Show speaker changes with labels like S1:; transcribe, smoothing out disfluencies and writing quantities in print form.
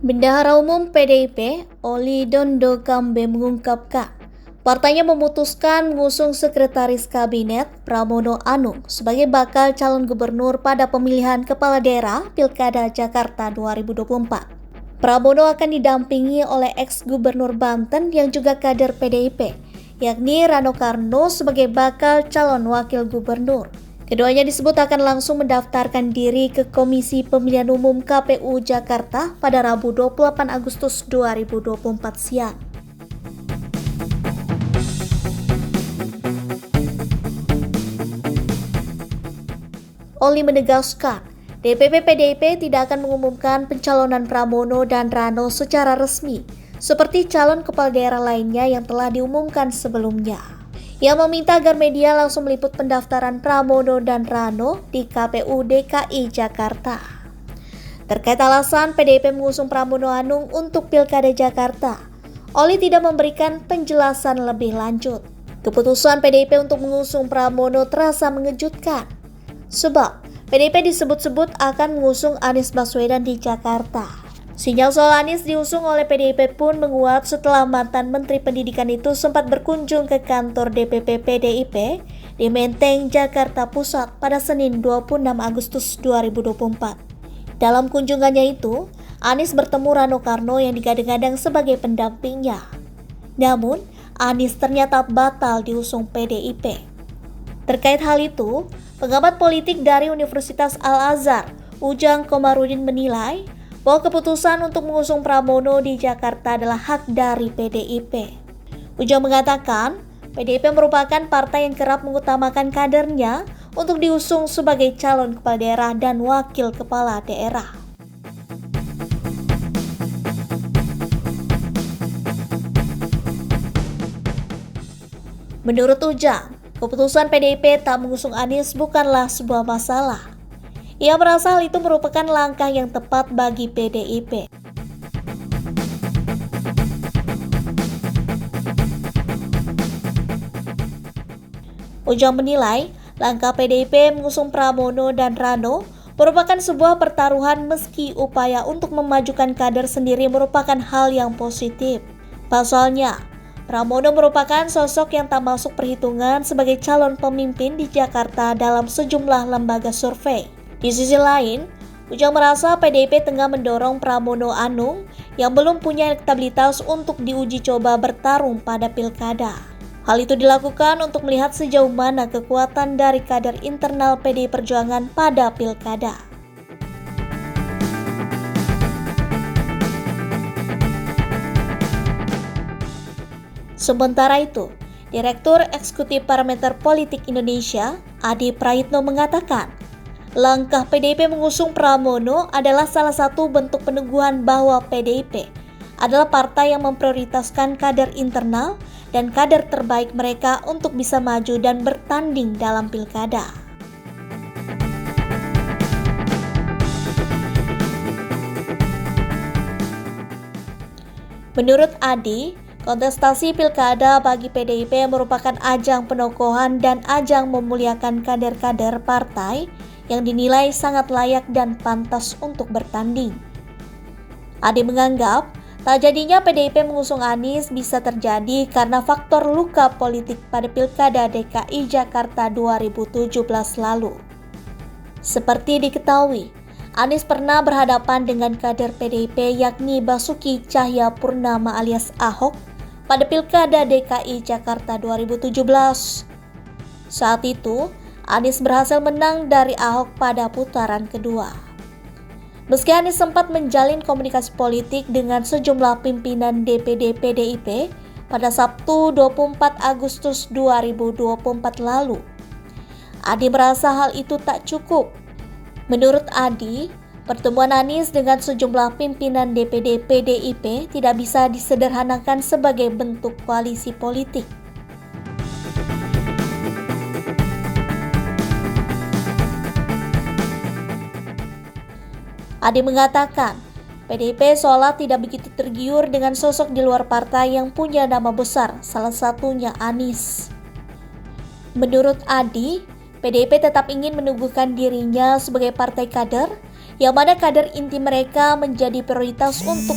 S1: Bendahara Umum PDIP, Oli Dondo Kambe mengungkapkan, partainya memutuskan mengusung Sekretaris Kabinet Pramono Anung sebagai bakal calon gubernur pada pemilihan kepala daerah Pilkada Jakarta 2024. Pramono akan didampingi oleh ex-gubernur Banten yang juga kader PDIP, yakni Rano Karno sebagai bakal calon wakil gubernur. Keduanya disebut akan langsung mendaftarkan diri ke Komisi Pemilihan Umum KPU Jakarta pada Rabu 28 Agustus 2024 siang. Oli menegaskan, DPP PDIP tidak akan mengumumkan pencalonan Pramono dan Rano secara resmi, seperti calon kepala daerah lainnya yang telah diumumkan sebelumnya. Ia meminta agar media langsung meliput pendaftaran Pramono dan Rano di KPU DKI Jakarta. Terkait alasan PDIP mengusung Pramono Anung untuk Pilkada Jakarta, Oli tidak memberikan penjelasan lebih lanjut. Keputusan PDIP untuk mengusung Pramono terasa mengejutkan, sebab PDIP disebut-sebut akan mengusung Anies Baswedan di Jakarta. Sinyal soal Anies diusung oleh PDIP pun menguat setelah mantan Menteri Pendidikan itu sempat berkunjung ke kantor DPP PDIP di Menteng, Jakarta Pusat pada Senin 26 Agustus 2024. Dalam kunjungannya itu, Anies bertemu Rano Karno yang digadang-gadang sebagai pendampingnya. Namun, Anies ternyata batal diusung PDIP. Terkait hal itu, pengamat politik dari Universitas Al-Azhar, Ujang Komarudin menilai bahwa keputusan untuk mengusung Pramono di Jakarta adalah hak dari PDIP. Ujang mengatakan, PDIP merupakan partai yang kerap mengutamakan kadernya untuk diusung sebagai calon kepala daerah dan wakil kepala daerah. Menurut Ujang, keputusan PDIP tak mengusung Anies bukanlah sebuah masalah. Ia merasa hal itu merupakan langkah yang tepat bagi PDIP. Ujang menilai, langkah PDIP mengusung Pramono dan Rano merupakan sebuah pertaruhan meski upaya untuk memajukan kader sendiri merupakan hal yang positif. Pasalnya, Pramono merupakan sosok yang tak masuk perhitungan sebagai calon pemimpin di Jakarta dalam sejumlah lembaga survei. Di sisi lain, Ujang merasa PDIP tengah mendorong Pramono Anung yang belum punya elektabilitas untuk diuji coba bertarung pada pilkada. Hal itu dilakukan untuk melihat sejauh mana kekuatan dari kader internal PDI Perjuangan pada pilkada. Sementara itu, Direktur Eksekutif Parameter Politik Indonesia, Adi Praitno mengatakan, langkah PDIP mengusung Pramono adalah salah satu bentuk peneguhan bahwa PDIP adalah partai yang memprioritaskan kader internal dan kader terbaik mereka untuk bisa maju dan bertanding dalam pilkada. Menurut Adi, kontestasi pilkada bagi PDIP merupakan ajang penokohan dan ajang memuliakan kader-kader partai yang dinilai sangat layak dan pantas untuk bertanding. Adi menganggap, tak jadinya PDIP mengusung Anies bisa terjadi karena faktor luka politik pada Pilkada DKI Jakarta 2017 lalu. Seperti diketahui, Anies pernah berhadapan dengan kader PDIP yakni Basuki Cahayapurnama alias Ahok pada Pilkada DKI Jakarta 2017. Saat itu, Anies berhasil menang dari Ahok pada putaran kedua. Meski Anies sempat menjalin komunikasi politik dengan sejumlah pimpinan DPD PDIP pada Sabtu 24 Agustus 2024 lalu, Adi merasa hal itu tak cukup. Menurut Adi, pertemuan Anies dengan sejumlah pimpinan DPD PDIP tidak bisa disederhanakan sebagai bentuk koalisi politik. Adi mengatakan, PDIP seolah tidak begitu tergiur dengan sosok di luar partai yang punya nama besar, salah satunya Anies. Menurut Adi, PDIP tetap ingin menubuhkan dirinya sebagai partai kader yang mana kader inti mereka menjadi prioritas untuk